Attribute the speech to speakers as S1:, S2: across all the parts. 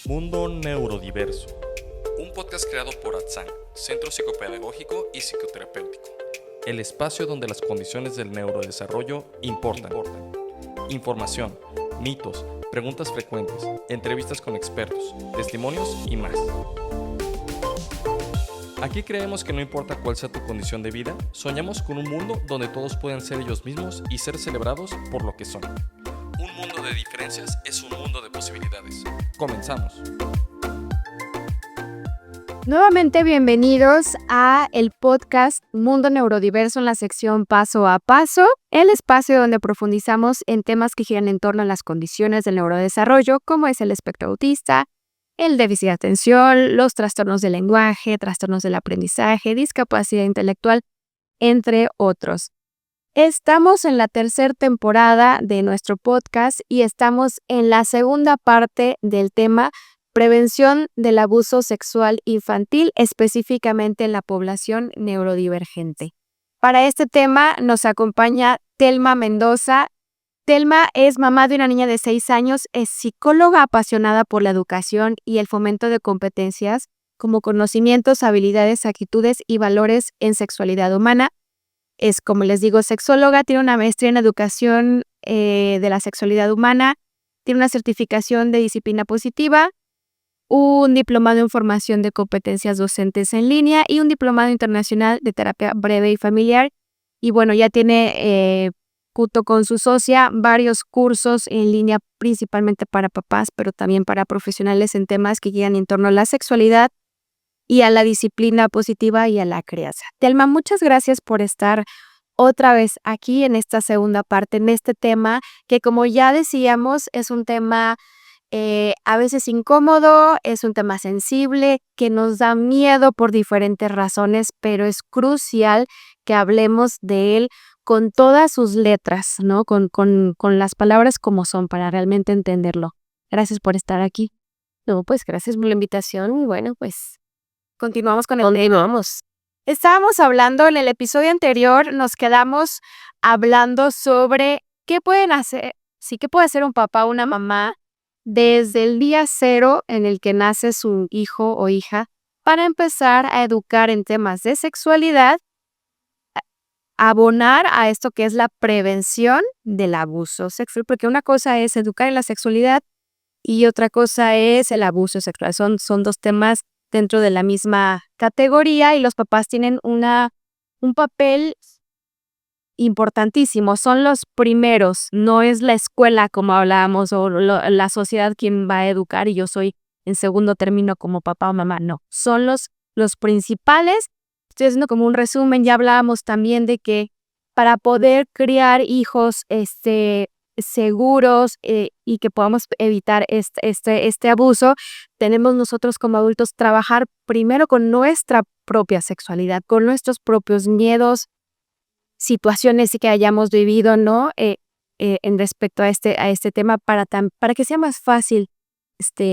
S1: Mundo Neurodiverso.
S2: Un podcast creado por ATSAN, Centro Psicopedagógico y Psicoterapéutico.
S1: El espacio donde las condiciones del neurodesarrollo importan. Información, mitos, preguntas frecuentes, entrevistas con expertos, testimonios y más. Aquí creemos que no importa cuál sea tu condición de vida, soñamos con un mundo donde todos puedan ser ellos mismos y ser celebrados por lo que son.
S2: Un mundo de diferencias es un mundo de posibilidades.
S1: Comenzamos.
S3: Nuevamente bienvenidos a el podcast Mundo Neurodiverso en la sección Paso a Paso, el espacio donde profundizamos en temas que giran en torno a las condiciones del neurodesarrollo, como es el espectro autista, el déficit de atención, los trastornos del lenguaje, trastornos del aprendizaje, discapacidad intelectual, entre otros. Estamos en la tercera temporada de nuestro podcast y estamos en la segunda parte del tema prevención del abuso sexual infantil, específicamente en la población neurodivergente. Para este tema nos acompaña Telma Mendoza. Telma es mamá de una niña de 6 años, es psicóloga apasionada por la educación y el fomento de competencias como conocimientos, habilidades, actitudes y valores en sexualidad humana. Es, como les digo, sexóloga, tiene una maestría en educación de la sexualidad humana, tiene una certificación de disciplina positiva, un diplomado en formación de competencias docentes en línea y un diplomado internacional de terapia breve y familiar. Y bueno, ya tiene, junto con su socia, varios cursos en línea, principalmente para papás, pero también para profesionales en temas que giran en torno a la sexualidad y a la disciplina positiva y a la crianza. Telma, muchas gracias por estar otra vez aquí en esta segunda parte, en este tema que, como ya decíamos, es un tema a veces incómodo, es un tema sensible, que nos da miedo por diferentes razones, pero es crucial que hablemos de él con todas sus letras, ¿no? Con las palabras como son, para realmente entenderlo. Gracias por estar aquí.
S4: No, pues gracias por la invitación y bueno, pues
S3: Continuamos con el
S4: ¿dónde
S3: tema.
S4: vamos?
S3: Estábamos hablando en el episodio anterior, nos quedamos hablando sobre qué pueden hacer, qué puede hacer un papá o una mamá desde el día cero en el que nace su hijo o hija para empezar a educar en temas de sexualidad, abonar a esto que es la prevención del abuso sexual, porque una cosa es educar en la sexualidad y otra cosa es el abuso sexual. Son dos temas dentro de la misma categoría y los papás tienen un papel importantísimo. Son los primeros, no es la escuela como hablábamos o la sociedad quien va a educar y yo soy en segundo término como papá o mamá. No, son los principales. Estoy haciendo como un resumen. Ya hablábamos también de que para poder criar hijos seguros y que podamos evitar este abuso, tenemos nosotros como adultos trabajar primero con nuestra propia sexualidad, con nuestros propios miedos, situaciones que hayamos vivido, ¿no? En respecto a este tema para que sea más fácil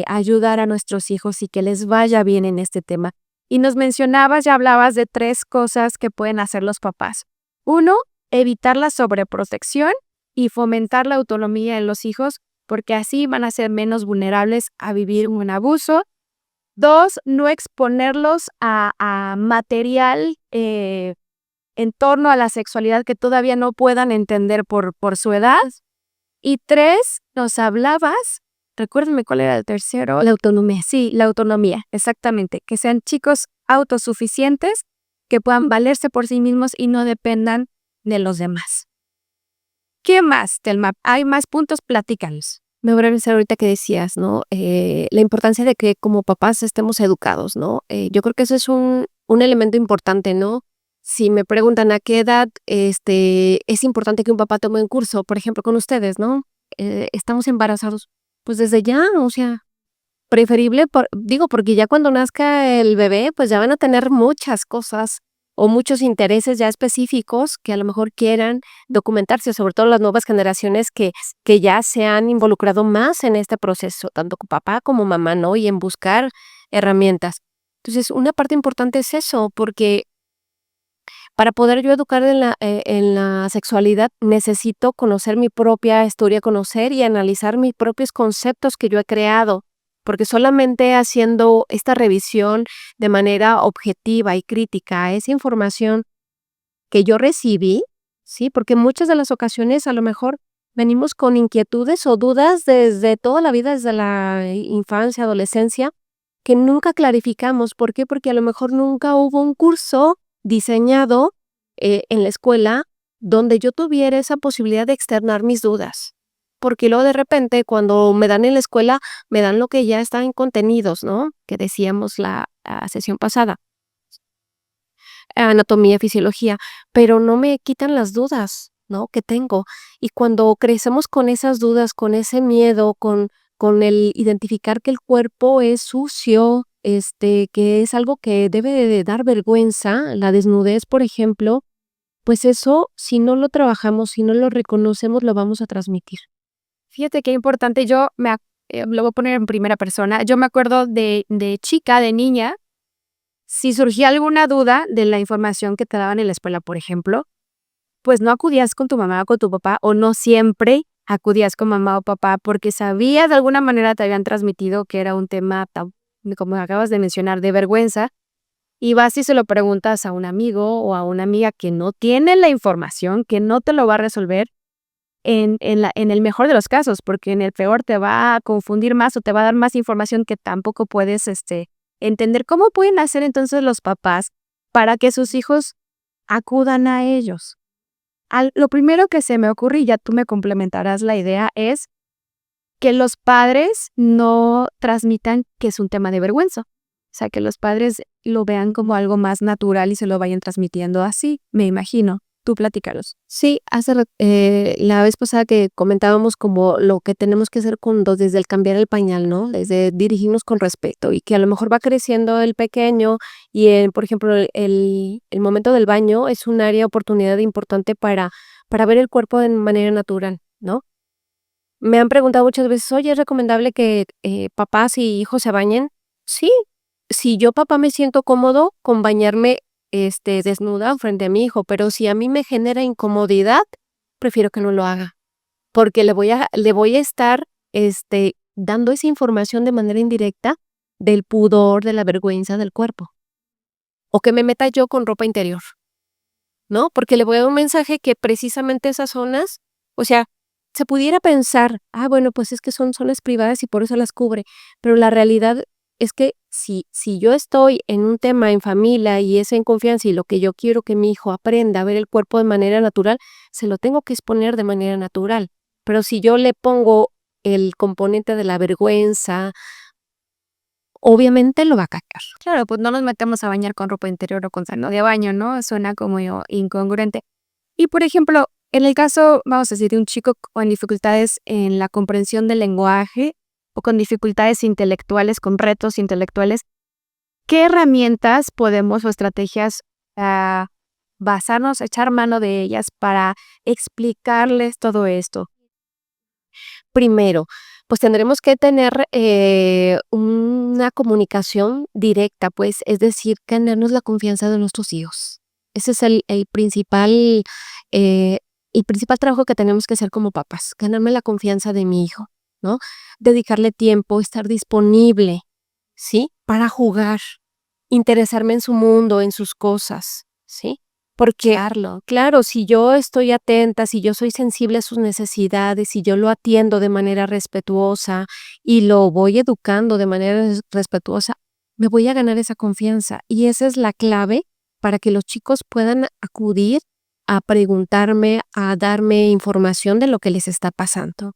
S3: ayudar a nuestros hijos y que les vaya bien en este tema. Y nos mencionabas, ya hablabas de 3 cosas que pueden hacer los papás. 1, evitar la sobreprotección y fomentar la autonomía en los hijos, porque así van a ser menos vulnerables a vivir un abuso. 2, no exponerlos a material en torno a la sexualidad que todavía no puedan entender por su edad. Y 3, nos hablabas, recuérdenme cuál era el tercero.
S4: La autonomía.
S3: Sí, la autonomía, exactamente. Que sean chicos autosuficientes, que puedan valerse por sí mismos y no dependan de los demás. ¿Qué más, Telma? ¿Hay más puntos? Platícanos.
S4: Me voy a pensar ahorita que decías, ¿no? La importancia de que como papás estemos educados, ¿no? Yo creo que eso es un elemento importante, ¿no? Si me preguntan a qué edad es importante que un papá tome un curso, por ejemplo, con ustedes, ¿no? Estamos embarazados, pues desde ya, o sea, preferible, porque ya cuando nazca el bebé, pues ya van a tener muchas cosas o muchos intereses ya específicos que a lo mejor quieran documentarse, sobre todo las nuevas generaciones que ya se han involucrado más en este proceso, tanto papá como mamá, ¿no? Y en buscar herramientas. Entonces, una parte importante es eso, porque para poder yo educar en la sexualidad necesito conocer mi propia historia, conocer y analizar mis propios conceptos que yo he creado porque solamente haciendo esta revisión de manera objetiva y crítica a esa información que yo recibí, ¿sí? Porque en muchas de las ocasiones a lo mejor venimos con inquietudes o dudas desde toda la vida, desde la infancia, adolescencia, que nunca clarificamos. ¿Por qué? Porque a lo mejor nunca hubo un curso diseñado en la escuela donde yo tuviera esa posibilidad de externar mis dudas. Porque luego de repente cuando me dan en la escuela, me dan lo que ya está en contenidos, ¿no? Que decíamos la sesión pasada. Anatomía, fisiología, pero no me quitan las dudas, ¿no? Que tengo. Y cuando crecemos con esas dudas, con ese miedo, con el identificar que el cuerpo es sucio, que es algo que debe de dar vergüenza, la desnudez, por ejemplo, pues eso, si no lo trabajamos, si no lo reconocemos, lo vamos a transmitir.
S3: Fíjate qué importante, lo voy a poner en primera persona. Yo me acuerdo de chica, de niña, si surgía alguna duda de la información que te daban en la escuela, por ejemplo, pues no acudías con tu mamá o con tu papá, o no siempre acudías con mamá o papá, porque sabías de alguna manera te habían transmitido que era un tema, como acabas de mencionar, de vergüenza, y vas y se lo preguntas a un amigo o a una amiga que no tiene la información, que no te lo va a resolver en el mejor de los casos, porque en el peor te va a confundir más o te va a dar más información que tampoco puedes entender. ¿Cómo pueden hacer entonces los papás para que sus hijos acudan a ellos? Lo primero que se me ocurre, y ya tú me complementarás la idea, es que los padres no transmitan que es un tema de vergüenza. O sea, que los padres lo vean como algo más natural y se lo vayan transmitiendo así, me imagino. Tú platícalos.
S4: Sí, la vez pasada que comentábamos como lo que tenemos que hacer desde el cambiar el pañal, ¿no? Desde dirigirnos con respeto y que a lo mejor va creciendo el pequeño y, por ejemplo, el momento del baño es un área de oportunidad importante para ver el cuerpo de manera natural, ¿no? Me han preguntado muchas veces, oye, ¿es recomendable que papás y hijos se bañen? Sí, si yo papá me siento cómodo con bañarme desnuda frente a mi hijo, pero si a mí me genera incomodidad, prefiero que no lo haga, porque le voy a estar dando esa información de manera indirecta del pudor, de la vergüenza del cuerpo. O que me meta yo con ropa interior, ¿no? Porque le voy a dar un mensaje que precisamente esas zonas, o sea, se pudiera pensar, bueno, pues es que son zonas privadas y por eso las cubre, pero la realidad es que si yo estoy en un tema en familia y es en confianza y lo que yo quiero que mi hijo aprenda a ver el cuerpo de manera natural, se lo tengo que exponer de manera natural. Pero si yo le pongo el componente de la vergüenza, obviamente lo va a cacar.
S3: Claro, pues no nos metemos a bañar con ropa interior o con sándalo de baño, ¿no? Suena como incongruente. Y por ejemplo, en el caso, vamos a decir, de un chico con dificultades en la comprensión del lenguaje o con dificultades intelectuales, con retos intelectuales, ¿qué herramientas podemos o estrategias basarnos, echar mano de ellas para explicarles todo esto?
S4: Primero, pues tendremos que tener una comunicación directa, pues, es decir, ganarnos la confianza de nuestros hijos. Ese es el principal trabajo que tenemos que hacer como papás, ganarme la confianza de mi hijo, ¿no? Dedicarle tiempo, estar disponible, ¿sí? Para jugar, interesarme en su mundo, en sus cosas, ¿sí? Porque, claro, si yo estoy atenta, si yo soy sensible a sus necesidades, si yo lo atiendo de manera respetuosa y lo voy educando de manera respetuosa, me voy a ganar esa confianza. Y esa es la clave para que los chicos puedan acudir a preguntarme, a darme información de lo que les está pasando.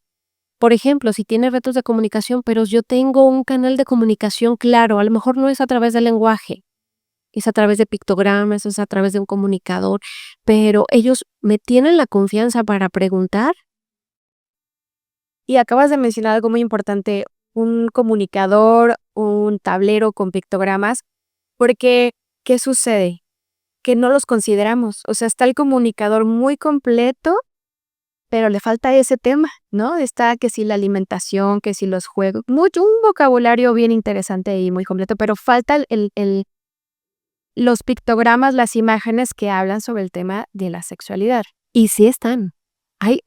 S4: Por ejemplo, si tiene retos de comunicación, pero yo tengo un canal de comunicación claro, a lo mejor no es a través del lenguaje, es a través de pictogramas, es a través de un comunicador, pero ellos me tienen la confianza para preguntar.
S3: Y acabas de mencionar algo muy importante, un comunicador, un tablero con pictogramas, porque ¿qué sucede? Que no los consideramos. O sea, está el comunicador muy completo, pero le falta ese tema, ¿no? Está que si la alimentación, que si los juegos, un vocabulario bien interesante y muy completo, pero falta los pictogramas, las imágenes que hablan sobre el tema de la sexualidad.
S4: Y sí están.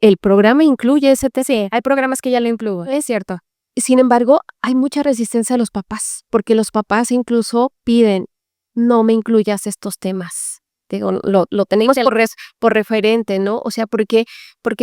S4: El programa incluye ese tema.
S3: Sí, hay programas que ya lo incluyen, es cierto.
S4: Sin embargo, hay mucha resistencia de los papás, porque los papás incluso piden, no me incluyas estos temas. Digo, lo tenemos por referente, ¿no? O sea, porque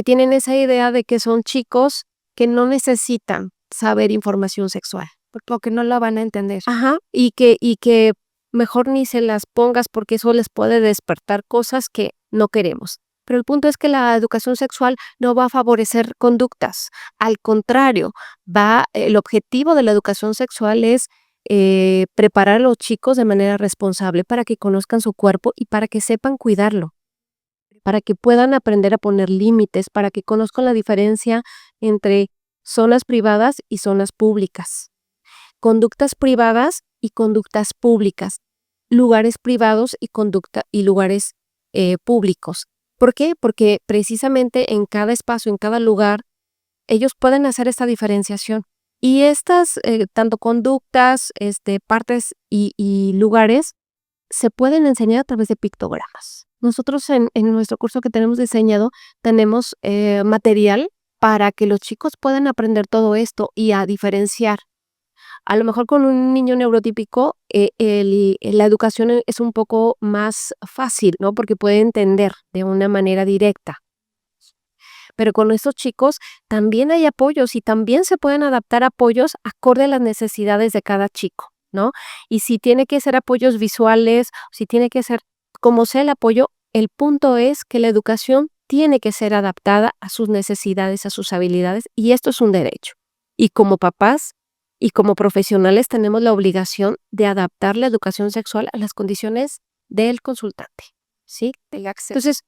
S4: tienen esa idea de que son chicos que no necesitan saber información sexual.
S3: Porque no la van a entender.
S4: Ajá, y que mejor ni se las pongas porque eso les puede despertar cosas que no queremos. Pero el punto es que la educación sexual no va a favorecer conductas. Al contrario, el objetivo de la educación sexual es preparar a los chicos de manera responsable para que conozcan su cuerpo y para que sepan cuidarlo, para que puedan aprender a poner límites, para que conozcan la diferencia entre zonas privadas y zonas públicas, conductas privadas y conductas públicas, lugares privados y lugares públicos. ¿Por qué? Porque precisamente en cada espacio, en cada lugar, ellos pueden hacer esta diferenciación. Y estas, tanto conductas, partes y lugares, se pueden enseñar a través de pictogramas. Nosotros en nuestro curso que tenemos diseñado, tenemos material para que los chicos puedan aprender todo esto y a diferenciar. A lo mejor con un niño neurotípico la educación es un poco más fácil, ¿no? Porque puede entender de una manera directa. Pero con estos chicos también hay apoyos y también se pueden adaptar apoyos acorde a las necesidades de cada chico, ¿no? Y si tiene que ser apoyos visuales, si tiene que ser como sea el apoyo, el punto es que la educación tiene que ser adaptada a sus necesidades, a sus habilidades, y esto es un derecho. Y como papás y como profesionales tenemos la obligación de adaptar la educación sexual a las condiciones del consultante, ¿sí? Entonces,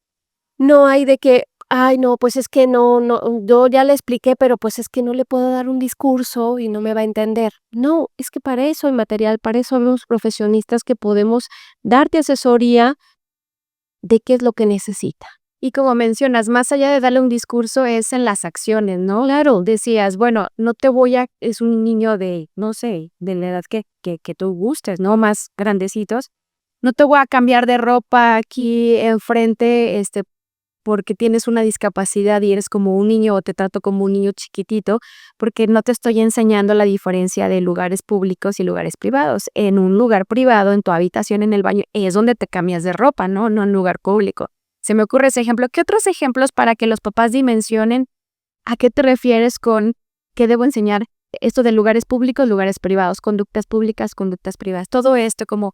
S4: no hay de que, ay, no, pues es que no, yo ya le expliqué, pero pues es que no le puedo dar un discurso y no me va a entender. No, es que para eso hay material, para eso somos profesionistas que podemos darte asesoría de qué es lo que necesita.
S3: Y como mencionas, más allá de darle un discurso es en las acciones, ¿no?
S4: Claro.
S3: Decías, bueno, es un niño de, no sé, de la edad que tú gustes, ¿no? Más grandecitos. No te voy a cambiar de ropa aquí enfrente, porque tienes una discapacidad y eres como un niño o te trato como un niño chiquitito, porque no te estoy enseñando la diferencia de lugares públicos y lugares privados. En un lugar privado, en tu habitación, en el baño, es donde te cambias de ropa, ¿no? No en lugar público. Se me ocurre ese ejemplo. ¿Qué otros ejemplos para que los papás dimensionen a qué te refieres con qué debo enseñar? Esto de lugares públicos, lugares privados, conductas públicas, conductas privadas. Todo esto como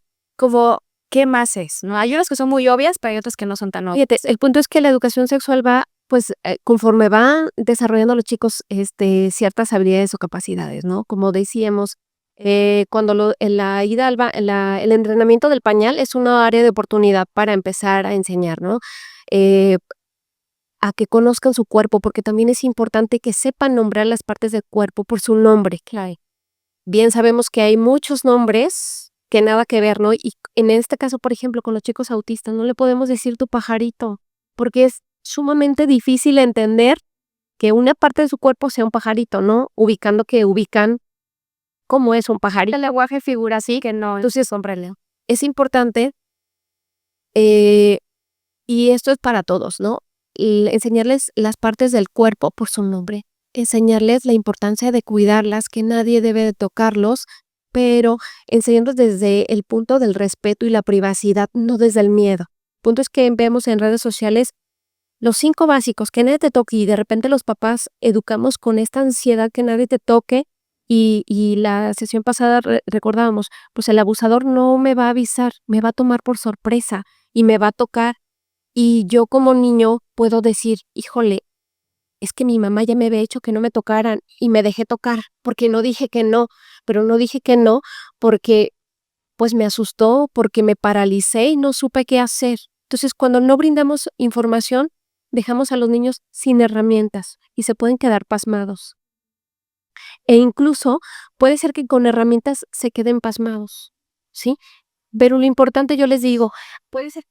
S3: ¿qué más es? ¿No? Hay unas que son muy obvias, pero hay otras que no son tan obvias.
S4: Fíjate, el punto es que la educación sexual va, pues, conforme van desarrollando los chicos ciertas habilidades o capacidades, ¿no? Como decíamos, cuando en la ida el entrenamiento del pañal es una área de oportunidad para empezar a enseñar, ¿no? A que conozcan su cuerpo, porque también es importante que sepan nombrar las partes del cuerpo por su nombre.
S3: Claro.
S4: Bien sabemos que hay muchos nombres que nada que ver, ¿no? Y en este caso, por ejemplo, con los chicos autistas, no le podemos decir tu pajarito, porque es sumamente difícil entender que una parte de su cuerpo sea un pajarito, ¿no? Ubicando que ubican cómo es un pajarito.
S3: El lenguaje figura así que no.
S4: Entonces, es importante, y esto es para todos, ¿no? Enseñarles las partes del cuerpo por su nombre, enseñarles la importancia de cuidarlas, que nadie debe de tocarlos, pero enseñarlos desde el punto del respeto y la privacidad, no desde el miedo. El punto es que vemos en redes sociales los 5 básicos, que nadie te toque, y de repente los papás educamos con esta ansiedad que nadie te toque, y la sesión pasada recordábamos, pues el abusador no me va a avisar, me va a tomar por sorpresa y me va a tocar, y yo como niño puedo decir, híjole, es que mi mamá ya me había dicho que no me tocaran y me dejé tocar porque no dije que no, pero no dije que no porque pues me asustó, porque me paralicé y no supe qué hacer. Entonces, cuando no brindamos información, dejamos a los niños sin herramientas y se pueden quedar pasmados. E incluso puede ser que con herramientas se queden pasmados, ¿sí? Pero lo importante, yo les digo, puede ser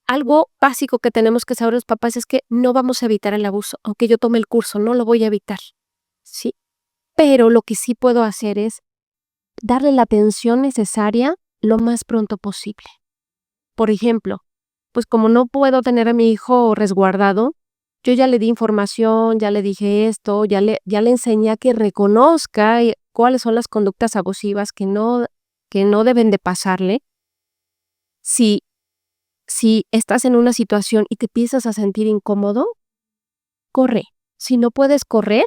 S4: algo básico que tenemos que saber los papás, es que no vamos a evitar el abuso. Aunque yo tome el curso, no lo voy a evitar, ¿sí? Pero lo que sí puedo hacer es darle la atención necesaria lo más pronto posible. Por ejemplo, pues como no puedo tener a mi hijo resguardado, yo ya le di información, ya le dije esto, ya le enseñé a que reconozca cuáles son las conductas abusivas que no deben de pasarle. Si, si estás en una situación y te empiezas a sentir incómodo, corre. Si no puedes correr,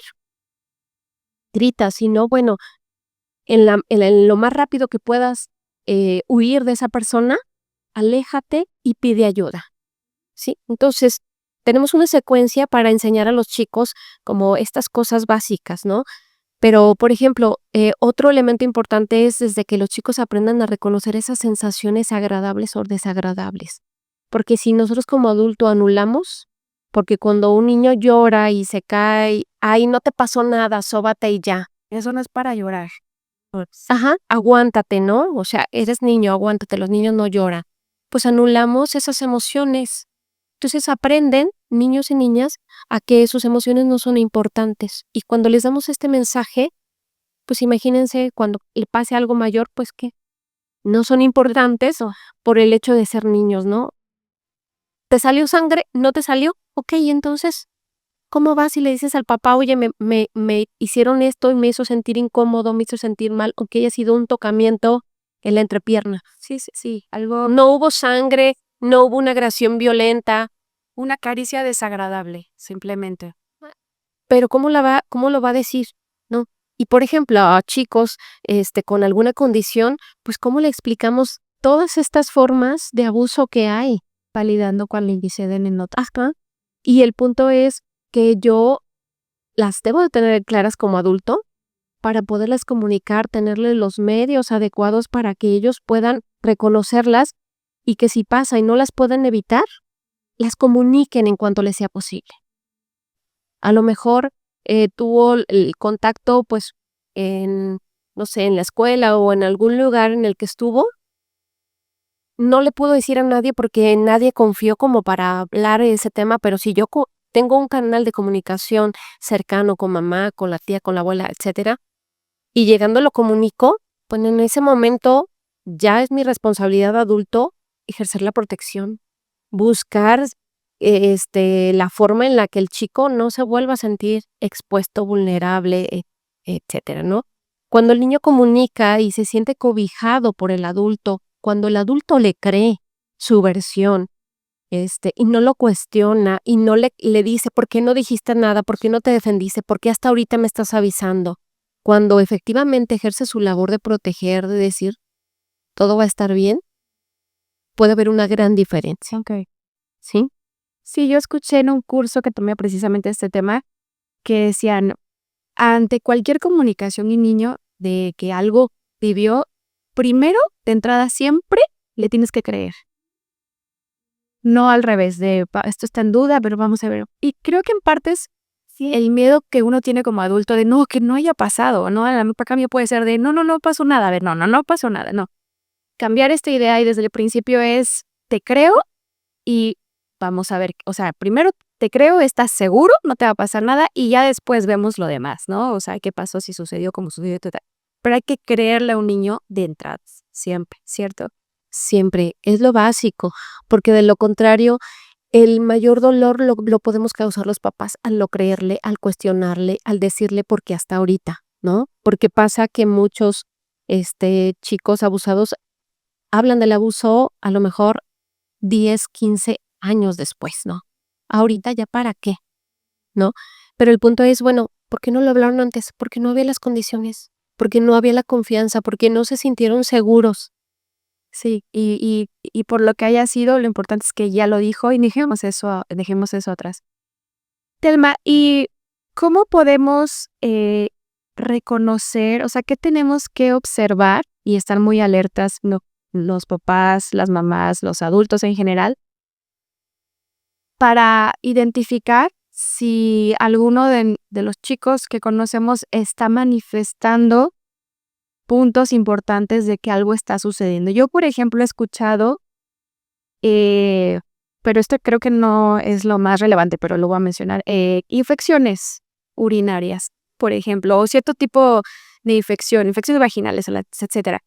S4: grita. Si no, bueno, en lo más rápido que puedas huir de esa persona, aléjate y pide ayuda, ¿sí? Entonces, tenemos una secuencia para enseñar a los chicos como estas cosas básicas, ¿no? Pero, por ejemplo, otro elemento importante es desde que los chicos aprendan a reconocer esas sensaciones agradables o desagradables. Porque si nosotros como adulto anulamos, porque cuando un niño llora y se cae, ay, no te pasó nada, sóbate y ya.
S3: Eso no es para llorar.
S4: Ajá, aguántate, ¿no? O sea, eres niño, aguántate, los niños no lloran. Pues anulamos esas emociones. Entonces aprenden, niños y niñas, a que sus emociones no son importantes. Y cuando les damos este mensaje, pues imagínense cuando le pase algo mayor, pues que no son importantes por el hecho de ser niños, ¿no? ¿Te salió sangre? ¿No te salió? Ok, entonces, ¿cómo vas si le dices al papá, oye, me hicieron esto y me hizo sentir incómodo, me hizo sentir mal, aunque haya sido un tocamiento en la entrepierna?
S3: Sí, algo,
S4: No hubo sangre, no hubo una agresión violenta,
S3: una caricia desagradable, simplemente.
S4: pero ¿cómo lo va a decir? ¿No? Y por ejemplo, a chicos con alguna condición, pues ¿cómo le explicamos todas estas formas de abuso que hay?
S3: Validando cuando suceden en otras.
S4: Ajá. Y el punto es que yo las debo de tener claras como adulto para poderlas comunicar, tenerles los medios adecuados para que ellos puedan reconocerlas y que si pasa y no las pueden evitar, las comuniquen en cuanto les sea posible. A lo mejor tuvo el contacto pues no sé, en la escuela o en algún lugar en el que estuvo. No le puedo decir a nadie porque nadie confió como para hablar de ese tema, pero si yo tengo un canal de comunicación cercano con mamá, con la tía, con la abuela, etcétera, y llegando lo comunico, pues en ese momento ya es mi responsabilidad de adulto ejercer la protección, buscar la forma en la que el chico no se vuelva a sentir expuesto, vulnerable, etcétera, ¿no? Cuando el niño comunica y se siente cobijado por el adulto, cuando el adulto le cree su versión, y no lo cuestiona y no le dice, ¿por qué no dijiste nada? ¿Por qué no te defendiste? ¿Por qué hasta ahorita me estás avisando? Cuando efectivamente ejerce su labor de proteger, de decir, todo va a estar bien, puede haber una gran diferencia.
S3: Ok.
S4: ¿Sí?
S3: Sí, yo escuché en un curso que tomé precisamente este tema que decían, ante cualquier comunicación y niño de que algo vivió, primero, de entrada, siempre le tienes que creer. No al revés, de esto está en duda, pero vamos a ver. Y creo que en partes el miedo que uno tiene como adulto de no, que no haya pasado, ¿no? A cambio puede ser de no pasó nada, a ver, no pasó nada, no. Cambiar esta idea y desde el principio es, te creo y vamos a ver, o sea, primero te creo, estás seguro, no te va a pasar nada y ya después vemos lo demás, ¿no? O sea, qué pasó, si sucedió, cómo sucedió, tal. Pero hay que creerle a un niño de entrada, siempre, ¿cierto?
S4: Siempre, es lo básico, porque de lo contrario, el mayor dolor lo podemos causar los papás al no creerle, al cuestionarle, al decirle por qué hasta ahorita, ¿no? Porque pasa que muchos chicos abusados hablan del abuso a lo mejor 10, 15 años después, ¿no? Ahorita ya para qué, ¿no? Pero el punto es, bueno, ¿por qué no lo hablaron antes? Porque no había las condiciones, porque no había la confianza, porque no se sintieron seguros.
S3: Sí, y por lo que haya sido, lo importante es que ya lo dijo y dejemos eso atrás. Telma, ¿y cómo podemos reconocer, o sea, qué tenemos que observar y estar muy alertas, los papás, las mamás, los adultos en general, para identificar si alguno de los chicos que conocemos está manifestando puntos importantes de que algo está sucediendo? Yo, por ejemplo, he escuchado, pero esto creo que no es lo más relevante, pero lo voy a mencionar, infecciones urinarias, por ejemplo, o cierto tipo de infecciones vaginales, etcétera.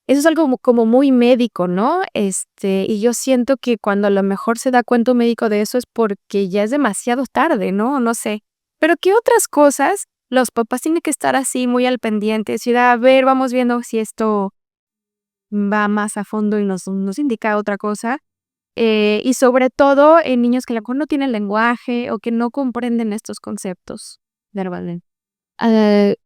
S3: eso es algo como muy médico, ¿no? Y yo siento que cuando a lo mejor se da cuenta un médico de eso es porque ya es demasiado tarde, ¿no? No sé. Pero ¿qué otras cosas los papás tienen que estar así muy al pendiente? Decir, a ver, vamos viendo si esto va más a fondo y nos indica otra cosa. Y sobre todo en niños que a lo mejor no tienen lenguaje o que no comprenden estos conceptos verbalmente.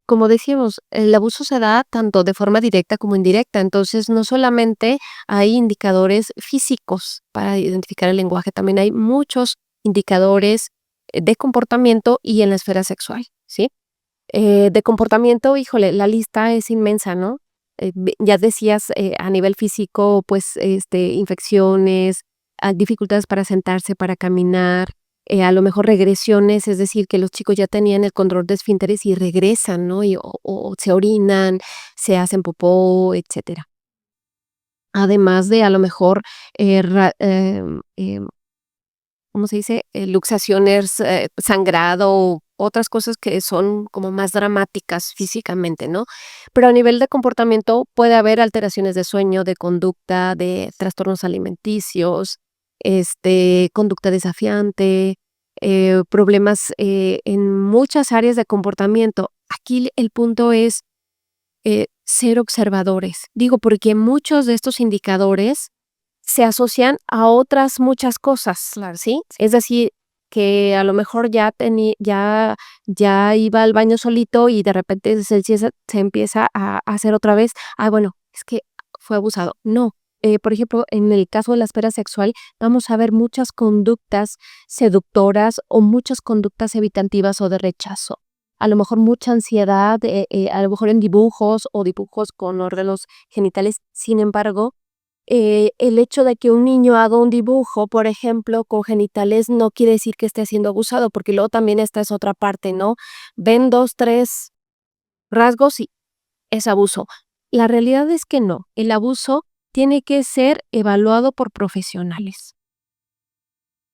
S4: Como decíamos, el abuso se da tanto de forma directa como indirecta, entonces no solamente hay indicadores físicos para identificar el lenguaje, también hay muchos indicadores de comportamiento y en la esfera sexual, ¿sí? De comportamiento, híjole, la lista es inmensa, ¿no? Ya decías, a nivel físico, pues, infecciones, dificultades para sentarse, para caminar, a lo mejor regresiones, es decir, que los chicos ya tenían el control de esfínteres y regresan, ¿no? O se orinan, se hacen popó, etcétera. Además de a lo mejor, ¿cómo se dice? Luxaciones, sangrado, otras cosas que son como más dramáticas físicamente, ¿no? Pero a nivel de comportamiento puede haber alteraciones de sueño, de conducta, de trastornos alimenticios, conducta desafiante, problemas, en muchas áreas de comportamiento. Aquí el punto es, ser observadores. Digo, porque muchos de estos indicadores se asocian a otras muchas cosas,
S3: Claro.
S4: ¿sí? Es decir, que a lo mejor ya iba al baño solito y de repente se empieza a hacer otra vez, bueno, es que fue abusado. No, por ejemplo, en el caso de la esfera sexual, vamos a ver muchas conductas seductoras o muchas conductas evitativas o de rechazo. A lo mejor mucha ansiedad, a lo mejor en dibujos o dibujos con órganos genitales. Sin embargo, el hecho de que un niño haga un dibujo, por ejemplo, con genitales, no quiere decir que esté siendo abusado, porque luego también esta es otra parte, ¿no? Ven 2, 3 rasgos y es abuso. La realidad es que no. El abuso tiene que ser evaluado por profesionales.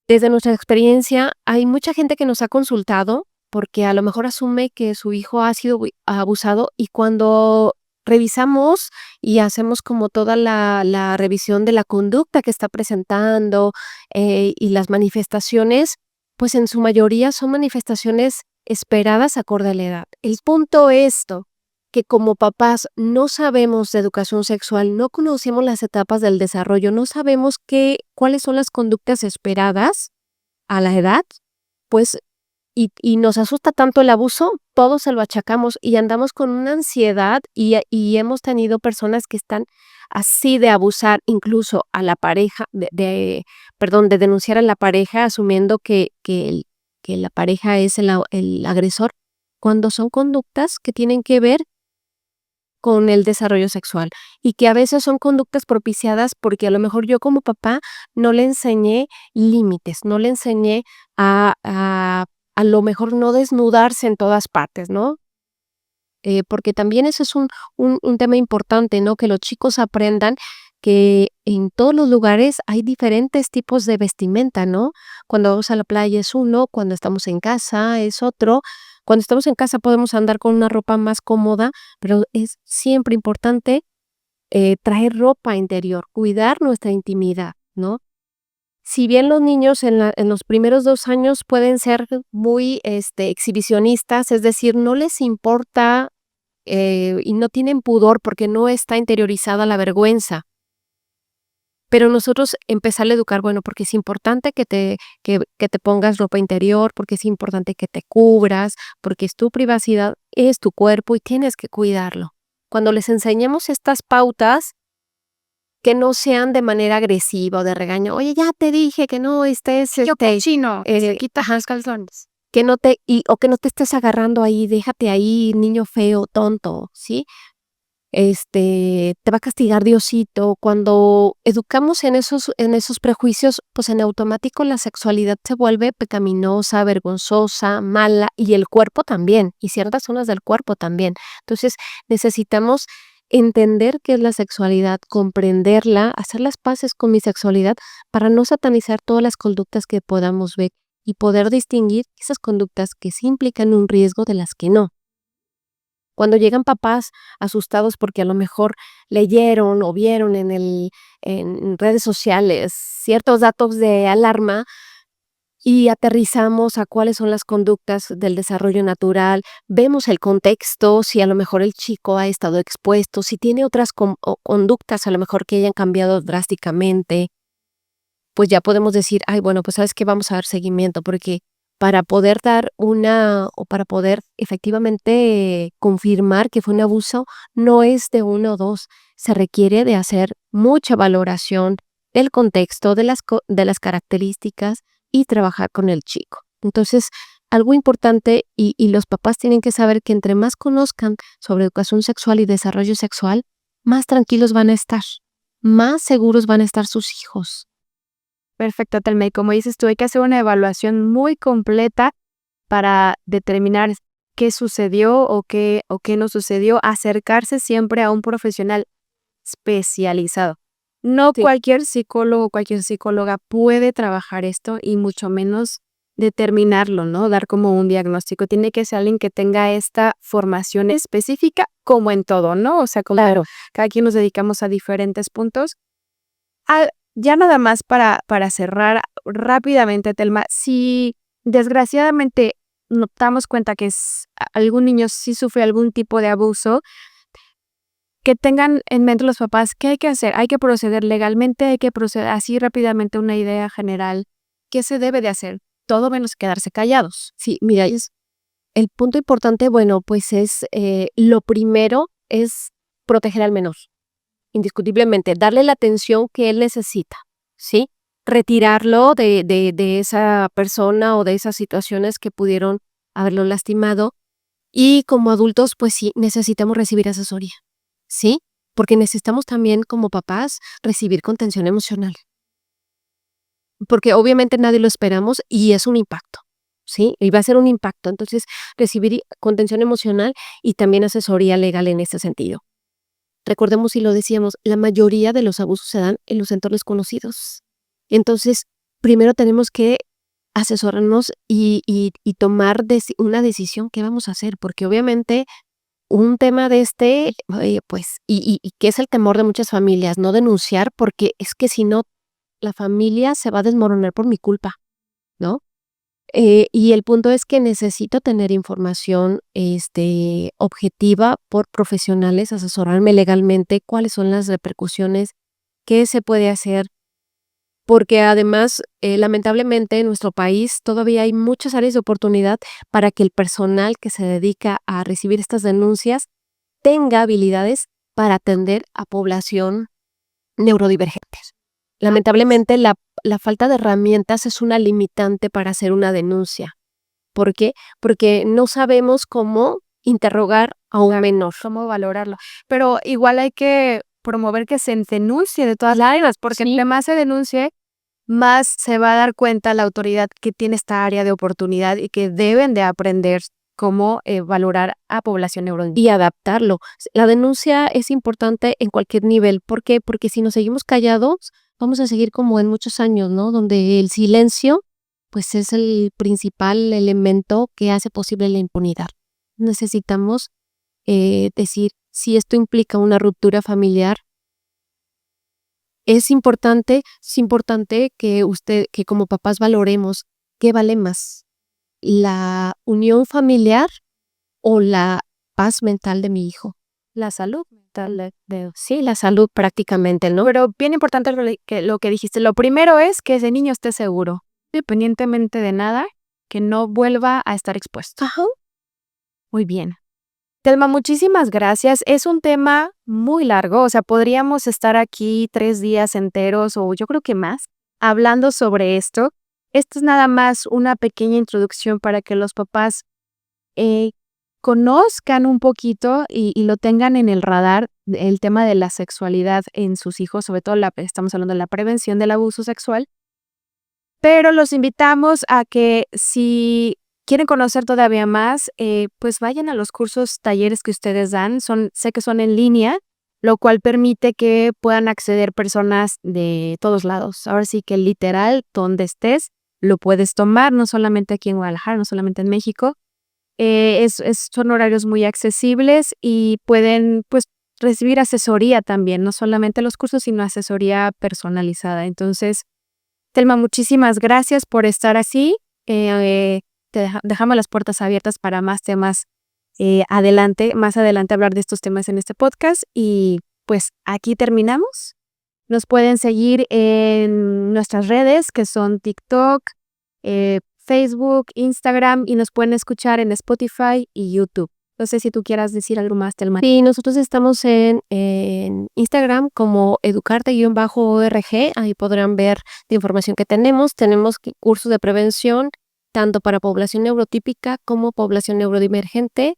S4: Desde nuestra experiencia, hay mucha gente que nos ha consultado porque a lo mejor asume que su hijo ha sido abusado y cuando revisamos y hacemos como toda la revisión de la conducta que está presentando y las manifestaciones, pues en su mayoría son manifestaciones esperadas acorde a la edad. El punto es que como papás no sabemos de educación sexual, no conocemos las etapas del desarrollo, no sabemos cuáles son las conductas esperadas a la edad, pues y nos asusta tanto el abuso, todo se lo achacamos y andamos con una ansiedad y hemos tenido personas que están así de abusar incluso a la pareja, de denunciar a la pareja asumiendo que la pareja es el agresor, cuando son conductas que tienen que ver con el desarrollo sexual y que a veces son conductas propiciadas porque a lo mejor yo como papá no le enseñé límites, no le enseñé a lo mejor no desnudarse en todas partes, ¿no? Porque también ese es un tema importante, ¿no? Que los chicos aprendan que en todos los lugares hay diferentes tipos de vestimenta, ¿no? Cuando vamos a la playa es uno, cuando estamos en casa es otro. Cuando estamos en casa podemos andar con una ropa más cómoda, pero es siempre importante traer ropa interior, cuidar nuestra intimidad, ¿no? Si bien los niños en los primeros 2 años pueden ser muy exhibicionistas, es decir, no les importa y no tienen pudor porque no está interiorizada la vergüenza. Pero nosotros empezar a educar, bueno, porque es importante que te pongas ropa interior, porque es importante que te cubras, porque es tu privacidad, es tu cuerpo y tienes que cuidarlo. Cuando les enseñemos estas pautas, que no sean de manera agresiva o de regaño, oye, ya te dije que no estés,
S3: Yo cochino, se quita
S4: ajá,
S3: los calzones.
S4: o que no te estés agarrando ahí, déjate ahí, niño feo, tonto, ¿sí? Te va a castigar Diosito. Cuando educamos en esos prejuicios, pues en automático la sexualidad se vuelve pecaminosa, vergonzosa, mala y el cuerpo también, y ciertas zonas del cuerpo también. Entonces, necesitamos entender qué es la sexualidad, comprenderla, hacer las paces con mi sexualidad para no satanizar todas las conductas que podamos ver y poder distinguir esas conductas que sí implican un riesgo de las que no. Cuando llegan papás asustados porque a lo mejor leyeron o vieron en redes sociales ciertos datos de alarma y aterrizamos a cuáles son las conductas del desarrollo natural, vemos el contexto, si a lo mejor el chico ha estado expuesto, si tiene otras conductas a lo mejor que hayan cambiado drásticamente, pues ya podemos decir, ay, bueno, pues sabes que vamos a dar seguimiento, porque para poder para poder efectivamente confirmar que fue un abuso, no es de uno o dos, se requiere de hacer mucha valoración del contexto, de las características y trabajar con el chico. Entonces, algo importante y los papás tienen que saber que entre más conozcan sobre educación sexual y desarrollo sexual, más tranquilos van a estar, más seguros van a estar sus hijos.
S3: Perfecto, Telma. Y como dices tú, hay que hacer una evaluación muy completa para determinar qué sucedió o qué no sucedió. Acercarse siempre a un profesional especializado. No
S4: Sí.
S3: cualquier psicólogo, cualquier psicóloga puede trabajar esto y mucho menos determinarlo, ¿no? Dar como un diagnóstico. Tiene que ser alguien que tenga esta formación específica, como en todo, ¿no? O sea, como
S4: Claro.
S3: cada quien nos dedicamos a diferentes puntos. Ya nada más para cerrar rápidamente, Telma, si desgraciadamente nos damos cuenta que algún niño sí sufre algún tipo de abuso, que tengan en mente los papás qué hay que hacer. Hay que proceder legalmente, hay que proceder así rápidamente una idea general. ¿Qué se debe de hacer? Todo menos quedarse callados.
S4: Sí, mira, el punto importante, bueno, pues es, lo primero es proteger al menor, indiscutiblemente, darle la atención que él necesita, ¿sí? Retirarlo de esa persona o de esas situaciones que pudieron haberlo lastimado. Y como adultos, pues sí, necesitamos recibir asesoría, ¿sí? Porque necesitamos también como papás recibir contención emocional. Porque obviamente nadie lo esperamos y es un impacto, ¿sí? Y va a ser un impacto. Entonces, recibir contención emocional y también asesoría legal en este sentido. Recordemos, y lo decíamos, la mayoría de los abusos se dan en los entornos conocidos. Entonces, primero tenemos que asesorarnos y tomar una decisión qué vamos a hacer, porque obviamente un tema de pues, y que es el temor de muchas familias, no denunciar, porque es que si no, la familia se va a desmoronar por mi culpa, ¿no? Y el punto es que necesito tener información objetiva por profesionales, asesorarme legalmente, cuáles son las repercusiones, qué se puede hacer, porque además, lamentablemente, en nuestro país todavía hay muchas áreas de oportunidad para que el personal que se dedica a recibir estas denuncias tenga habilidades para atender a población neurodivergentes. Lamentablemente, la falta de herramientas es una limitante para hacer una denuncia. ¿Por qué? Porque no sabemos cómo interrogar a un menor.
S3: Cómo valorarlo. Pero igual hay que promover que se denuncie de todas maneras, porque
S4: Sí.
S3: entre más se denuncie, más se va a dar cuenta la autoridad que tiene esta área de oportunidad y que deben de aprender cómo valorar a población neurodivergente.
S4: Y adaptarlo. La denuncia es importante en cualquier nivel. ¿Por qué? Porque si nos seguimos callados, vamos a seguir como en muchos años, ¿no? Donde el silencio, pues es el principal elemento que hace posible la impunidad. Necesitamos decir, si esto implica una ruptura familiar, es importante que como papás valoremos qué vale más, la unión familiar o la paz mental de mi hijo.
S3: La salud mental
S4: Sí, la salud prácticamente, ¿no?
S3: Pero bien importante lo que dijiste. Lo primero es que ese niño esté seguro, independientemente de nada, que no vuelva a estar expuesto.
S4: Ajá.
S3: Muy bien. Telma, muchísimas gracias. Es un tema muy largo, o sea, podríamos estar aquí 3 días enteros o yo creo que más hablando sobre esto. Esto es nada más una pequeña introducción para que los papás conozcan un poquito y lo tengan en el radar el tema de la sexualidad en sus hijos, sobre todo estamos hablando de la prevención del abuso sexual. Pero los invitamos a que si quieren conocer todavía más, pues vayan a los cursos, talleres que ustedes dan. Sé que son en línea, lo cual permite que puedan acceder personas de todos lados. Ahora sí que literal, donde estés, lo puedes tomar, no solamente aquí en Guadalajara, no solamente en México. Son horarios muy accesibles y pueden pues recibir asesoría también, no solamente los cursos, sino asesoría personalizada. Entonces, Telma, muchísimas gracias por estar así. Dejamos las puertas abiertas para más temas más adelante hablar de estos temas en este podcast. Y pues aquí terminamos. Nos pueden seguir en nuestras redes, que son TikTok, Facebook, Instagram, y nos pueden escuchar en Spotify y YouTube. No sé si tú quieras decir algo más, Telma.
S4: Sí, nosotros estamos en Instagram como educarte_org. Ahí podrán ver la información que tenemos. Tenemos cursos de prevención tanto para población neurotípica como población neurodivergente,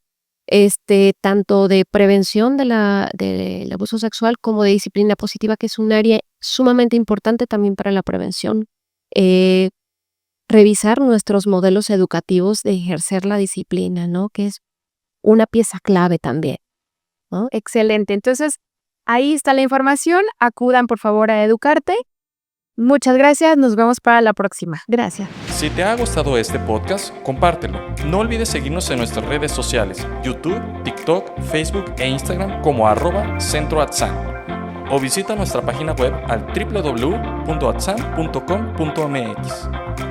S4: tanto de prevención del abuso sexual como de disciplina positiva, que es un área sumamente importante también para la prevención. Revisar nuestros modelos educativos de ejercer la disciplina, ¿no? Que es una pieza clave también, ¿no?
S3: Excelente. Entonces, ahí está la información. Acudan, por favor, a Educarte. Muchas gracias. Nos vemos para la próxima.
S4: Gracias.
S1: Si te ha gustado este podcast, compártelo. No olvides seguirnos en nuestras redes sociales, YouTube, TikTok, Facebook e Instagram como @centroatsan. O visita nuestra página web al www.atsan.com.mx.